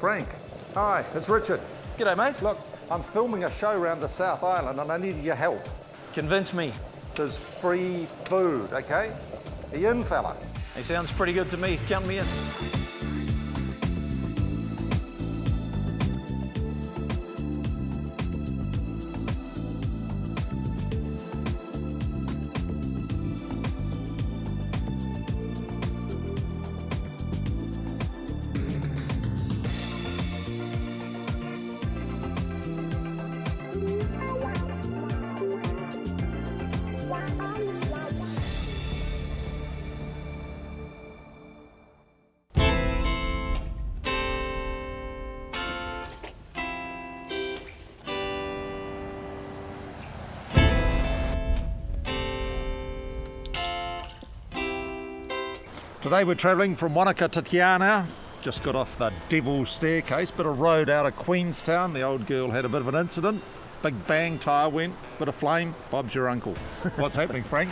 Frank. Hi, it's Richard. G'day, mate. Look, I'm filming a show around the South Island and I need your help. Convince me. There's free food, okay? Are you in, fella? He sounds pretty good to me. Count me in. Today we're travelling from Wanaka to Tiana. Just got off the Devil's Staircase, bit of road out of Queenstown. The old girl had a bit of an incident. Big bang, tyre went, bit of flame. Bob's your uncle. What's happening, Frank?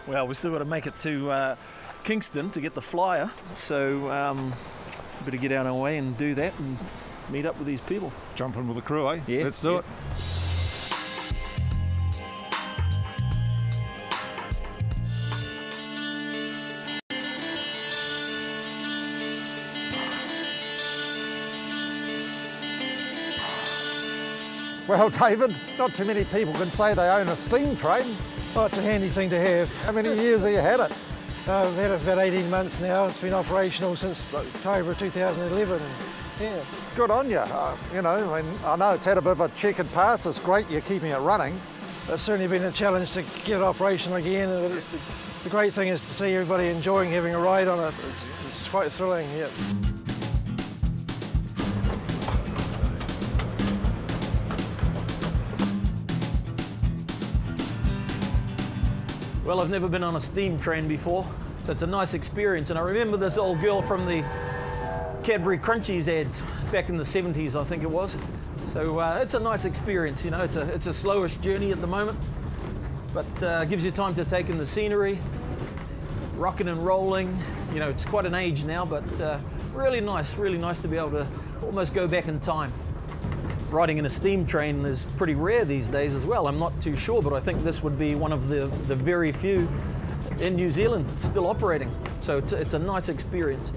Well, we still got to make it to Kingston to get the flyer, so better get out of our way and do that and meet up with these people. Jump in with the crew, eh? Yeah. Let's do it. Well, David, not too many people can say they own a steam train. Well, it's a handy thing to have. How many years have you had it? I've had it about 18 months now. It's been operational since October 2011. And, yeah. Good on you. I know it's had a bit of a checkered past. It's great you're keeping it running. It's certainly been a challenge to get it operational again. And the great thing is to see everybody enjoying having a ride on it. It's quite thrilling, yeah. Well, I've never been on a steam train before, so it's a nice experience. And I remember this old girl from the Cadbury Crunchies ads back in the 70s, I think it was. So it's a nice experience, you know. It's a slowish journey at the moment, but gives you time to take in the scenery, rocking and rolling. You know, it's quite an age now, but really nice to be able to almost go back in time. Riding in a steam train is pretty rare these days as well. I'm not too sure, but I think this would be one of the very few in New Zealand still operating. So it's a nice experience.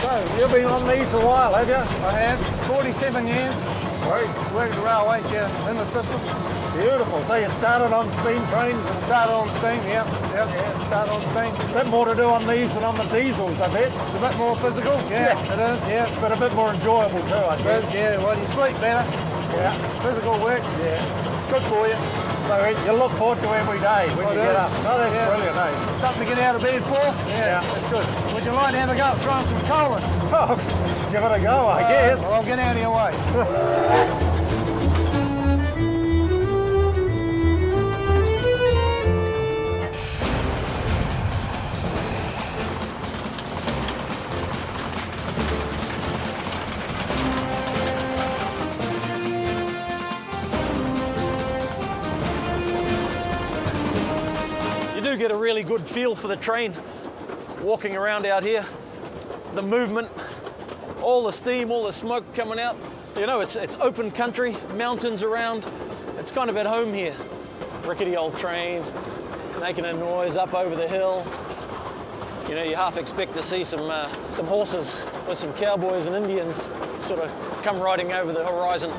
So, you've been on these a while, have you? I have 47 years. Right. Worked the railways, yeah, in the system. Beautiful. So you started on steam trains? Started on steam, yeah. Started on steam. A bit more to do on these than on the diesels, I bet. It's a bit more physical, yeah. It is, yeah. But a bit more enjoyable too, I It guess. is, yeah. Well, you sleep better. Yeah. Physical work, Yeah. good for you. So you look forward to every day when you get up. Oh, that's brilliant, eh? Something to get out of bed for. Yeah, that's good. Would you like to have a go at throwing some coal in? Oh, give it a go, I guess. Well, I'll get out of your way. You do get a really good feel for the train walking around out here. The movement, all the steam, all the smoke coming out. You know, it's open country, mountains around. It's kind of at home here. Rickety old train, making a noise up over the hill. You know, you half expect to see some horses with some cowboys and Indians sort of come riding over the horizon.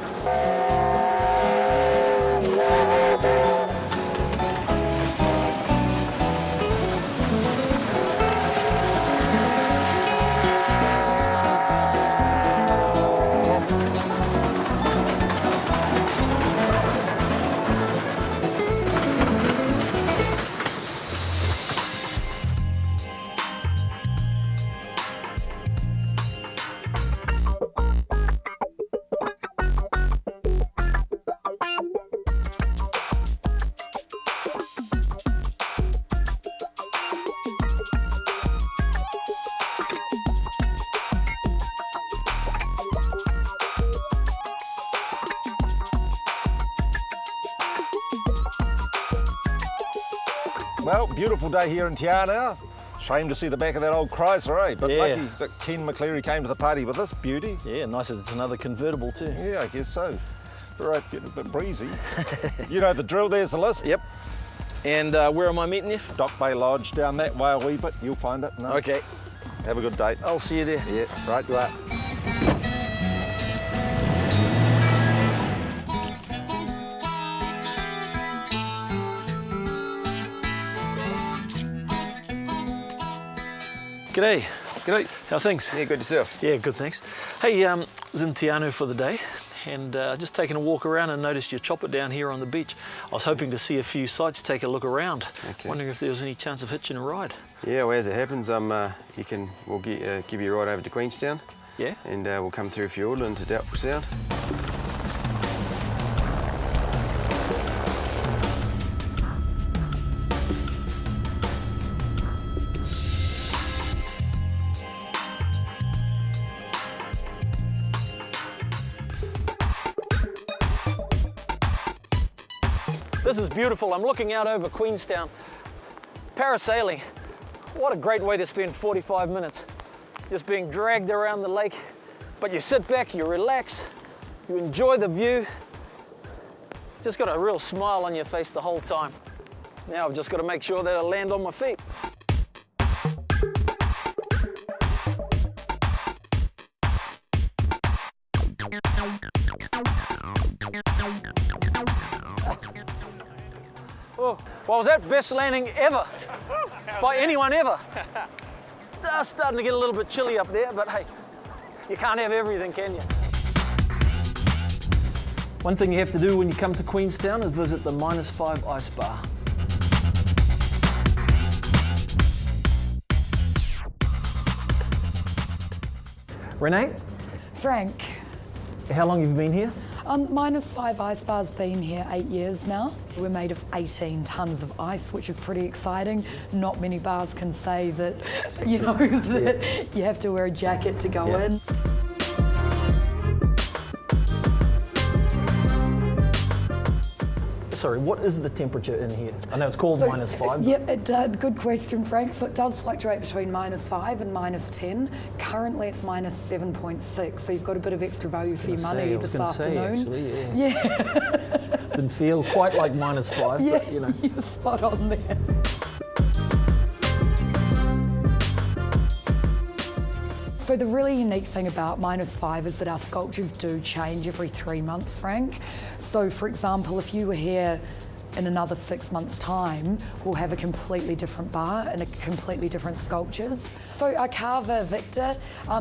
Well, beautiful day here in Te Anau. Shame to see the back of that old Chrysler, eh? But Yeah. lucky that Ken McCleary came to the party with this beauty. Yeah, nice that it's another convertible too. Yeah, I guess so. Right, getting a bit breezy. You know the drill, there's the list. Yep. And where am I meeting you? Dock Bay Lodge, down that way a wee bit, you'll find it. No? Okay, Have a good day. I'll see you there. Yeah, right you are. G'day. G'day. How's things? Yeah, good yourself. Yeah, good, thanks. Hey, I was in Te Anau for the day and just taking a walk around and noticed your chopper down here on the beach. I was hoping to see a few sites, take a look around. Okay. Wondering if there was any chance of hitching a ride. Yeah, well, as it happens, we'll give you a ride over to Queenstown, Yeah? and we'll come through Fiordland into Doubtful Sound. This is beautiful. I'm looking out over Queenstown. Parasailing. What a great way to spend 45 minutes. Just being dragged around the lake. But you sit back, you relax, you enjoy the view. Just got a real smile on your face the whole time. Now I've just got to make sure that I land on my feet. Oh, well, was that best landing ever by anyone ever? Starting to get a little bit chilly up there, but hey, you can't have everything, can you? One thing you have to do when you come to Queenstown is visit the -5 ice bar. Renee, Frank, how long have you been here? -5 ice bar's been here 8 years now. We're made of 18 tons of ice, which is pretty exciting. Not many bars can say that, you know, that you have to wear a jacket to go in. Sorry, what is the temperature in here? I know it's called -5. Yep, good question, Frank. So it does fluctuate between -5 and -10. Currently it's -7.6, so you've got a bit of extra value for your money this afternoon. Yeah. Didn't feel quite like -5, Yeah, but you know. you're spot on there. So the really unique thing about -5 is that our sculptures do change every 3 months, Frank. So for example, if you were here in another 6 months' time, we'll have a completely different bar and a completely different sculptures. So our carver, Victor,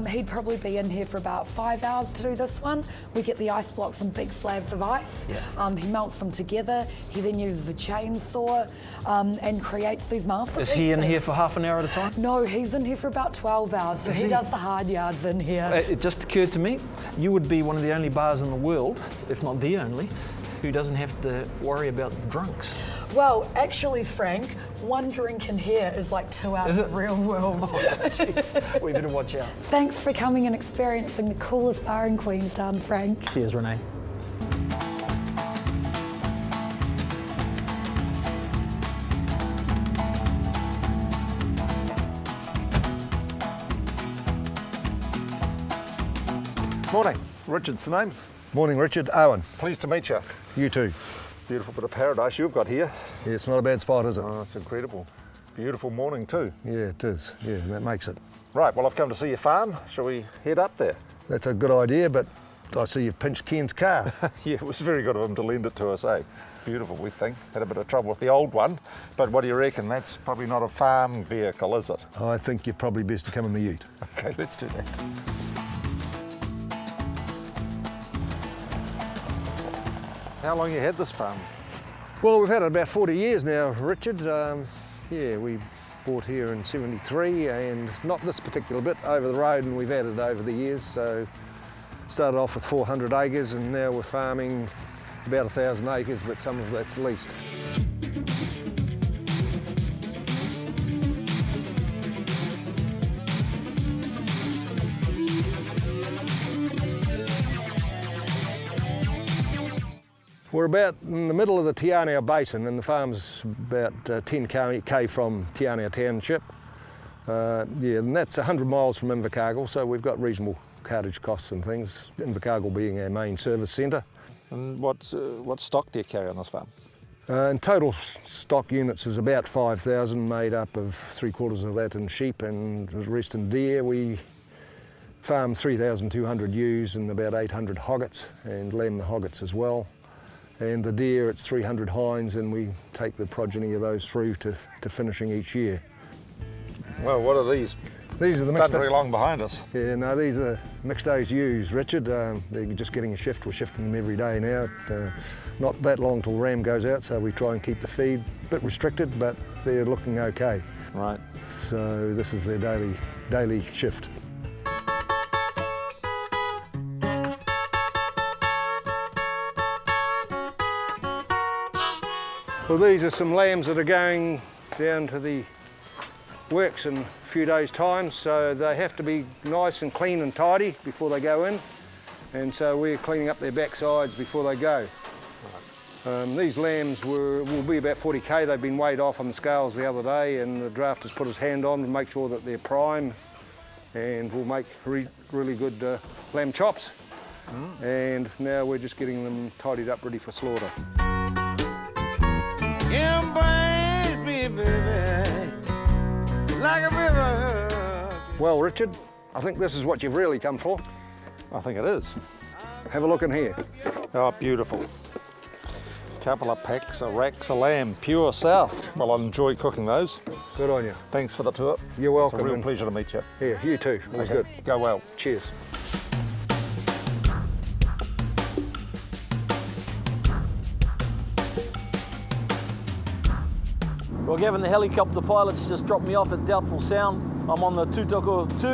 he'd probably be in here for about 5 hours to do this one. We get the ice blocks and big slabs of ice. Yeah. He melts them together. He then uses a chainsaw and creates these masterpieces. Is he in here for half an hour at a time? No, he's in here for about 12 hours, so he does the hard yards in here. It just occurred to me, you would be one of the only bars in the world, if not the only, who doesn't have to worry about drunks. Well, actually, Frank, one drink in here is like 2 hours of real world. Jeez, we better watch out. Thanks for coming and experiencing the coolest bar in Queenstown, Frank. Cheers, Renee. Morning, Richard's the name. Morning, Richard. Owen. Pleased to meet you. You too. Beautiful bit of paradise you've got here. Yeah, it's not a bad spot, is it? Oh, it's incredible. Beautiful morning too. Yeah, it is. Yeah, that makes it. Right, well I've come to see your farm. Shall we head up there? That's a good idea, but I see you've pinched Ken's car. Yeah, it was very good of him to lend it to us, eh? Beautiful, we think. Had a bit of trouble with the old one, but what do you reckon? That's probably not a farm vehicle, is it? I think you're probably best to come in the ute. Okay, let's do that. How long you had this farm? Well, we've had it about 40 years now, Richard. Yeah, we bought here in '73, and not this particular bit, over the road, and we've added over the years. So started off with 400 acres, and now we're farming about 1,000 acres, but some of that's leased. We're about in the middle of the Te Anau Basin, and the farm's about 10 k from Te Anau Township. Yeah, and that's 100 miles from Invercargill, so we've got reasonable cartage costs and things, Invercargill being our main service centre. And what stock do you carry on this farm? In total stock units is about 5,000, made up of 3/4 of that in sheep and the rest in deer. We farm 3,200 ewes and about 800 hoggets, and lamb the hoggets as well. And the deer, it's 300 hinds, and we take the progeny of those through to finishing each year. Well, what are these? These are the mixed thundering along behind us. Yeah, no, these are the mixed age ewes, Richard. They're just getting a shift. We're shifting them every day now. Not that long till ram goes out, so we try and keep the feed a bit restricted, but they're looking okay. Right. So this is their daily shift. Well, these are some lambs that are going down to the works in a few days' time, so they have to be nice and clean and tidy before they go in, and so we're cleaning up their backsides before they go. These lambs will be about 40 k. They've been weighed off on the scales the other day, and the drafter's put his hand on to make sure that they're prime, and we'll make really good lamb chops. And now we're just getting them tidied up, ready for slaughter. Embrace me, baby, like a river. Well, Richard, I think this is what you've really come for. I think it is. Have a look in here. Oh, beautiful. Couple of packs of racks of lamb, pure south. Well, I enjoy cooking those. Good on you. Thanks for the tour. You're welcome. It's a real and- pleasure to meet you. Yeah, you too. It was good. Go well. Cheers. Well, Gavin, the helicopter pilot's just dropped me off at Doubtful Sound. I'm on the Tūtoko 2,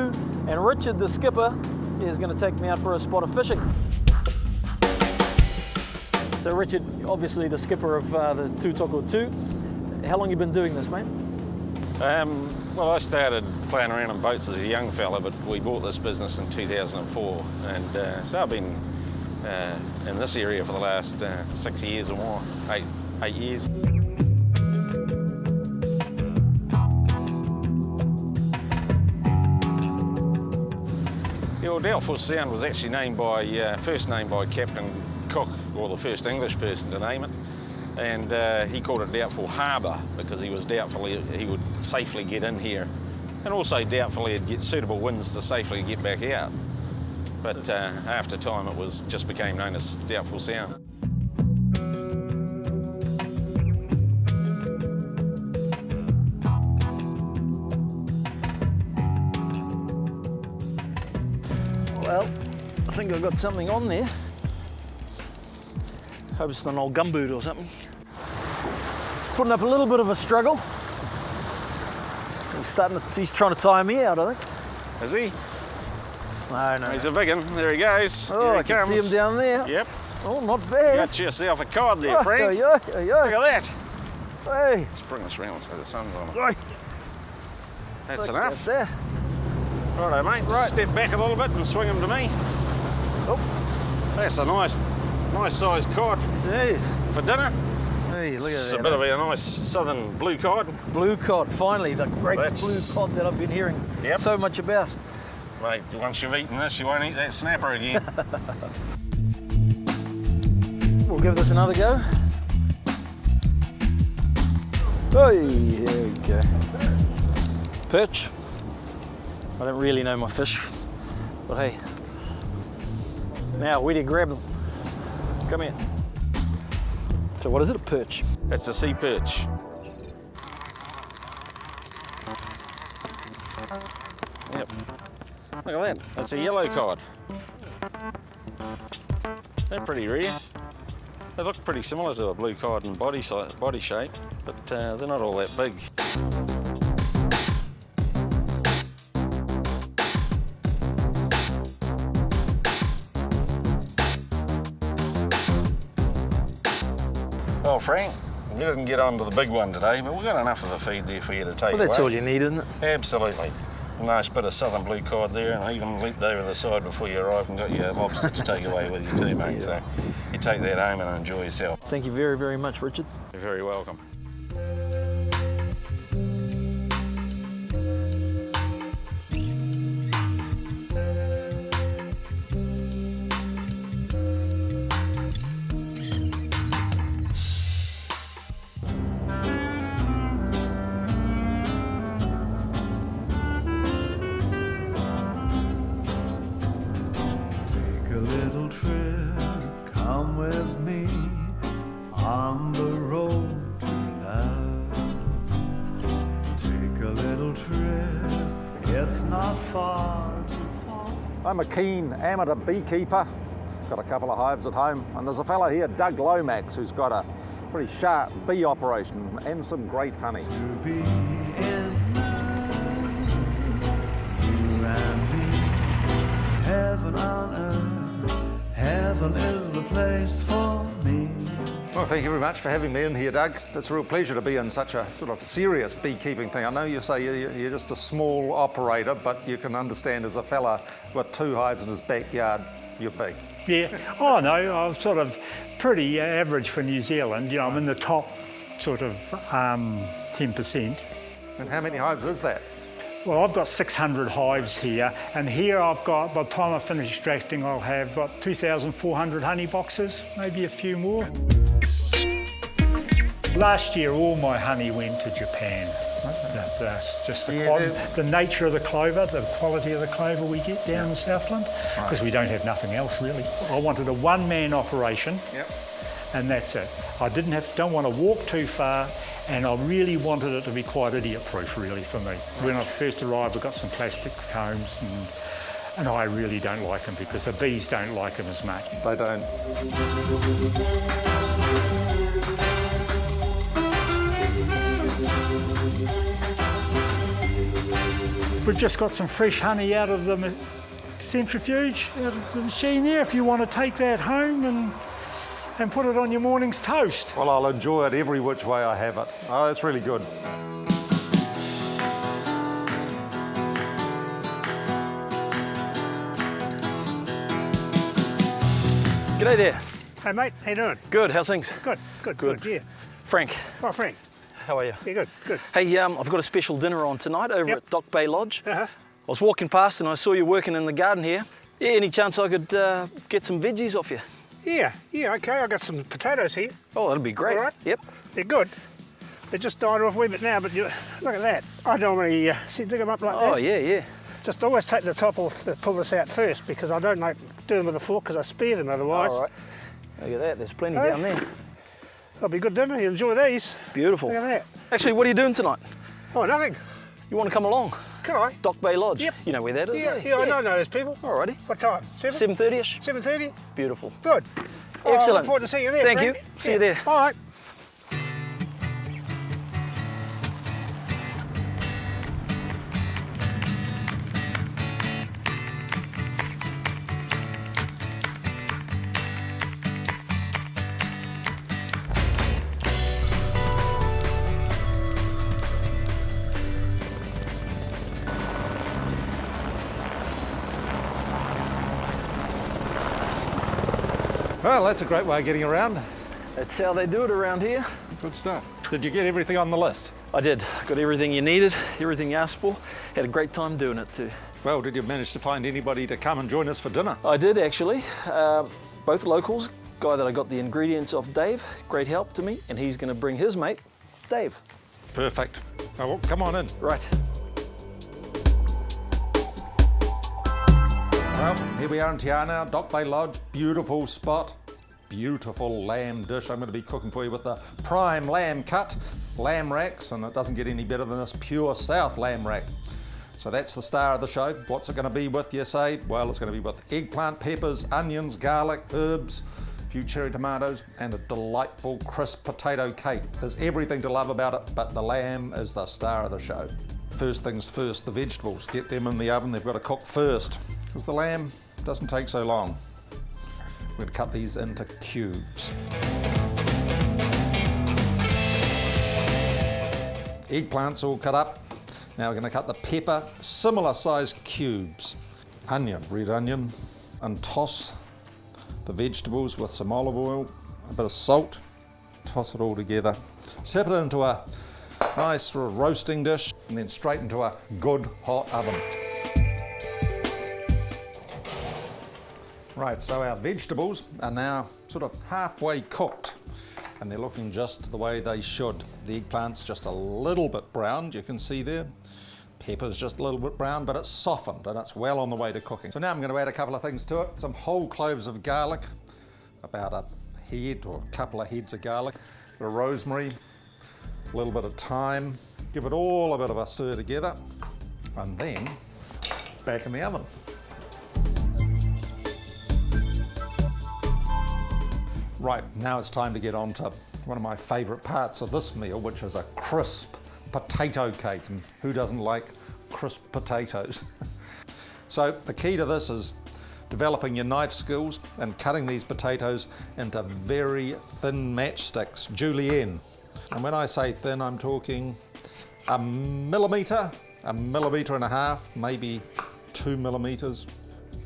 and Richard, the skipper, is going to take me out for a spot of fishing. So Richard, obviously the skipper of the Tūtoko 2. How long you been doing this, mate? Well, I started playing around in boats as a young fella, but we bought this business in 2004, and so I've been in this area for the last 6 years or more, eight years. Yeah, well, Doubtful Sound was actually named by, first named by Captain Cook, or the first English person to name it. And he called it Doubtful Harbour because he was doubtful he would safely get in here, and also doubtful he'd get suitable winds to safely get back out. But after time it just became known as Doubtful Sound. Well, I think I've got something on there. Hope it's not an old gumboot or something. It's putting up a little bit of a struggle. He's trying to tire me out, I think. Is he? No. He's a big one. There he goes. Oh, Here I he can comes. see him down there. Yep. Oh, not bad. Got yourself a cod there, Frank. Look Look at that. Hey. Let's bring this round so the sun's on it. Oi. That's Look enough. at that. Righto, mate. Just step back a little bit and swing him to me. Oh. That's a nice sized cod Jeez. for dinner. Hey, look at It's that. a bit of a nice southern blue cod. Blue cod, finally, the great That's- blue cod that I've been hearing Yep. so much about. Mate, once you've eaten this, you won't eat that snapper again. We'll give this another go. Hey, here we go. Perch. I don't really know my fish, but hey. Now, where do you grab them? Come here. So what is it, a perch? That's a sea perch. Yep. Look at that. That's a yellow cod. They're pretty rare. They look pretty similar to a blue cod in body shape, but they're not all that big. Well, Frank, we didn't get on to the big one today, but we've got enough of a feed there for you to take Well, that's away. all you need, isn't it? Absolutely. A nice bit of southern blue cod there, and I even leaped over the side before you arrived and got your lobster to take away with you too, mate. So you take that home and enjoy yourself. Thank you very, very much, Richard. You're very welcome. Take a little trip, come with me on the road to love. Take a little trip, it's not far to fall. I'm a keen amateur beekeeper. Got a couple of hives at home, and there's a fellow here, Doug Lomax, who's got a pretty sharp bee operation and some great honey. To be in love, you and me. It's heaven on earth, heaven is the place for me. Well, thank you very much for having me in here, Doug. It's a real pleasure to be in such a sort of serious beekeeping thing. I know you say you're just a small operator, but you can understand as a fella with 2 hives in his backyard, you're big. Yeah, oh no, I'm sort of pretty average for New Zealand. You know, I'm in the top sort of 10%. And how many hives is that? Well, I've got 600 hives here, and here I've got, by the time I finish extracting, I'll have got 2,400 honey boxes, maybe a few more. Last year, all my honey went to Japan. That's just the nature of the clover, the quality of the clover we get down in the Southland, because we don't have nothing else really. I wanted a one-man operation, and that's it. I don't want to walk too far, and I really wanted it to be quite idiot-proof really for me. When I first arrived, I got some plastic combs, and I really don't like them because the bees don't like them as much. They don't. We've just got some fresh honey out of the centrifuge, out of the machine there, if you want to take that home and put it on your morning's toast. Well, I'll enjoy it every which way I have it. Oh, that's really good. G'day there. Hey mate, how you doing? Good, how's things? Good, yeah. Frank, Oh, Frank. how are you? Yeah, good. Hey, I've got a special dinner on tonight over at Dock Bay Lodge. Uh-huh. I was walking past and I saw you working in the garden here. Yeah, any chance I could get some veggies off you? Yeah, okay, I got some potatoes here. Oh, that'd be great. All right. Yep. They're good. They're just dying off a wee bit now, but look at that. I don't really dig them up like that. Oh, yeah. Just always take the top off, pull this out first, because I don't like doing with a fork because I spear them otherwise. All right. Look at that, there's plenty down there. That'll be good dinner, you enjoy these. Beautiful. Look at that. Actually, what are you doing tonight? Oh, nothing. You want to come along? Can I? Dock Bay Lodge. Yep. You know where that is, eh? Yeah, I know those people. Alrighty. What time? 7:30ish. 7:30? Beautiful. Good. Excellent. I look forward to seeing you there, Thank Frank. you. See you there. All right. Well, that's a great way of getting around. That's how they do it around here. Good stuff. Did you get everything on the list? I did. Got everything you needed, everything you asked for. Had a great time doing it too. Well, did you manage to find anybody to come and join us for dinner? I did actually. Both locals. Guy that I got the ingredients off, Dave, great help to me, and he's going to bring his mate, Dave. Perfect. Oh, well, come on in. Right. Well, here we are in Te Anau, Dock Bay Lodge, beautiful spot, beautiful lamb dish. I'm going to be cooking for you with the prime lamb cut, lamb racks, and it doesn't get any better than this pure South lamb rack. So that's the star of the show. What's it going to be with, you say? Well, it's going to be with eggplant, peppers, onions, garlic, herbs, a few cherry tomatoes, and a delightful crisp potato cake. There's everything to love about it, but the lamb is the star of the show. First things first, the vegetables. Get them in the oven. They've got to cook first, because the lamb doesn't take so long. We're going to cut these into cubes. Eggplants all cut up. Now we're going to cut the pepper, similar size cubes. Onion, red onion, and toss the vegetables with some olive oil, a bit of salt, toss it all together, tip it into a nice sort of roasting dish, and then straight into a good hot oven. Right, so our vegetables are now sort of halfway cooked, and they're looking just the way they should. The eggplant's just a little bit browned, you can see there. Pepper's just a little bit brown, but it's softened and it's well on the way to cooking. So now I'm going to add a couple of things to it. Some whole cloves of garlic, about a head or a couple of heads of garlic, a bit of rosemary, a little bit of thyme. Give it all a bit of a stir together, and then back in the oven. Right, now it's time to get on to one of my favourite parts of this meal, which is a crisp potato cake. And who doesn't like crisp potatoes? So the key to this is developing your knife skills and cutting these potatoes into very thin matchsticks, julienne. And when I say thin, I'm talking a millimetre and a half, maybe 2 millimetres.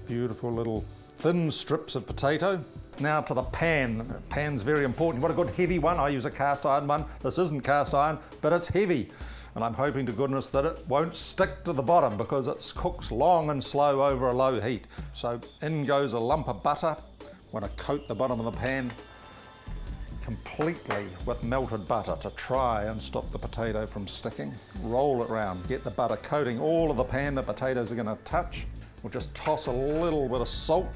Beautiful little thin strips of potato. Now to the pan. Pan's very important. You've got a good heavy one. I use a cast iron one. This isn't cast iron, but it's heavy. And I'm hoping to goodness that it won't stick to the bottom because it cooks long and slow over a low heat. So in goes a lump of butter. Want to coat the bottom of the pan completely with melted butter to try and stop the potato from sticking. Roll it round, get the butter coating all of the pan the potatoes are going to touch. We'll just toss a little bit of salt,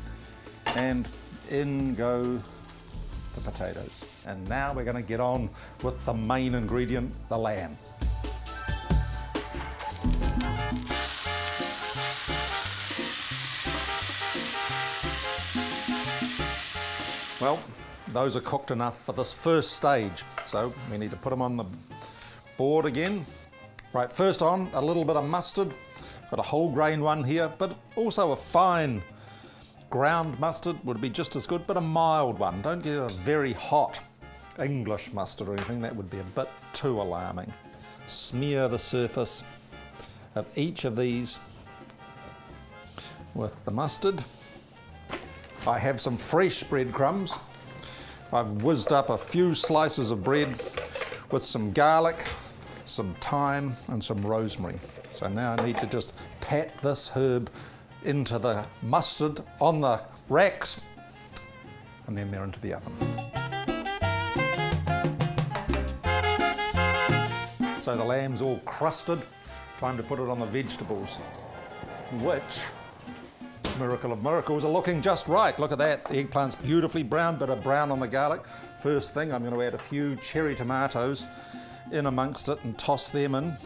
and in go the potatoes. And now we're going to get on with the main ingredient, the lamb. Well, those are cooked enough for this first stage, so we need to put them on the board again. Right, first on, a little bit of mustard. Got a whole grain one here, but also a fine ground mustard would be just as good, but a mild one. Don't get a very hot English mustard or anything, that would be a bit too alarming. Smear the surface of each of these with the mustard. I have some fresh breadcrumbs. I've whizzed up a few slices of bread with some garlic, some thyme and some rosemary. So now I need to just pat this herb into the mustard on the racks, and then they're into the oven. So the lamb's all crusted, time to put it on the vegetables, which, miracle of miracles, are looking just right. Look at that, the eggplant's beautifully brown, bit of brown on the garlic. First thing, I'm going to add a few cherry tomatoes in amongst it and toss them in.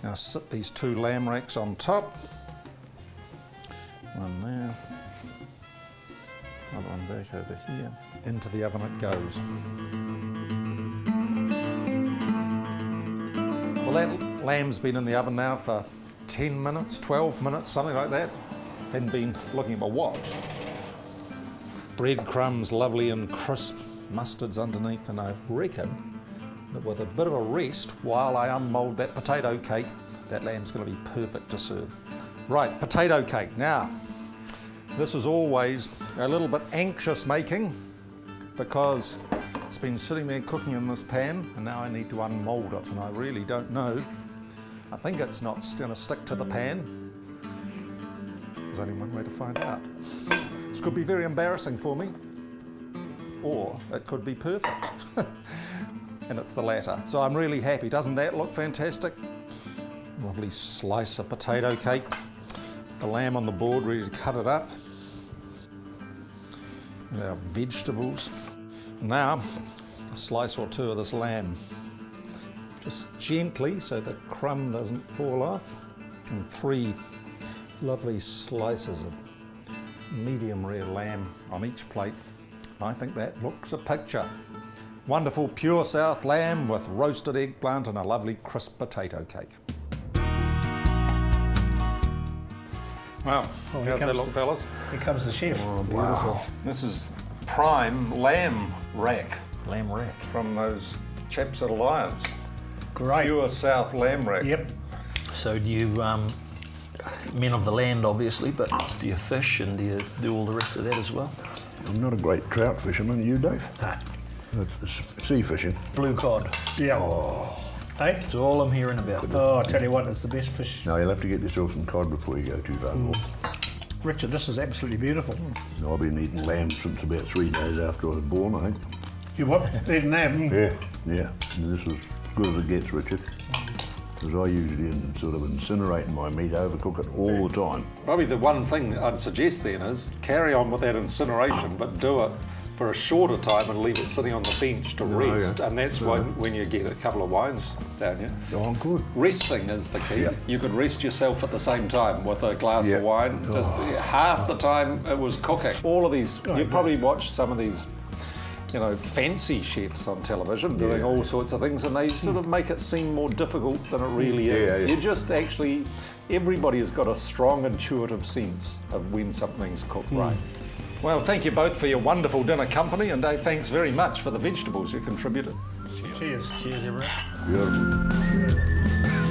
Now sit these 2 lamb racks on top. One there, another one back over here. Into the oven it goes. Well, that lamb's been in the oven now for 10 minutes, 12 minutes, something like that. Hadn't been looking at my watch. Breadcrumbs, lovely and crisp, mustards underneath, and I reckon that with a bit of a rest while I unmould that potato cake, that lamb's going to be perfect to serve. Right, potato cake. Now, this is always a little bit anxious making because it's been sitting there cooking in this pan, and now I need to unmould it, and I really don't know. I think it's not going to stick to the pan. There's only one way to find out. This could be very embarrassing for me, or it could be perfect. And it's the latter. So I'm really happy. Doesn't that look fantastic? Lovely slice of potato cake. The lamb on the board, ready to cut it up. And our vegetables. Now, a slice or 2 of this lamb. Just gently so the crumb doesn't fall off. And 3 lovely slices of medium rare lamb on each plate. I think that looks a picture. Wonderful pure South lamb with roasted eggplant and a lovely crisp potato cake. Well, how's that look, fellas? Here comes the chef. Oh, beautiful. Wow. This is prime lamb rack. Lamb rack. From those chaps at Alliance. Great. Pure South lamb rack. Yep. So do you, men of the land obviously, but do you fish and do you do all the rest of that as well? I'm not a great trout fisherman, you, Dave? That's the sea fishing. Blue cod. Yeah. Hey? It's all I'm hearing about. Oh, I tell you what, it's the best fish. No, you'll have to get yourself some cod before you go too far north. Richard, this is absolutely beautiful. I've been eating lamb since about 3 days after I was born, I think. You what? Eating lamb? Yeah. And this is as good as it gets, Richard. Because I usually sort of incinerating my meat, overcook it all the time. Probably the one thing I'd suggest then is carry on with that incineration, but do it for a shorter time and leave it sitting on the bench to rest. yeah. And that's when you get a couple of wines down here. Oh, good. Resting is the key. Yeah. You could rest yourself at the same time with a glass of wine. Just half the time it was cooking. All of these, you probably watched some of these, you know, fancy chefs on television doing all sorts of things, and they sort of make it seem more difficult than it really is. You just actually, everybody has got a strong intuitive sense of when something's cooked right. Well, thank you both for your wonderful dinner company, and Dave, thanks very much for the vegetables you contributed. Cheers. Cheers, everyone. Beautiful.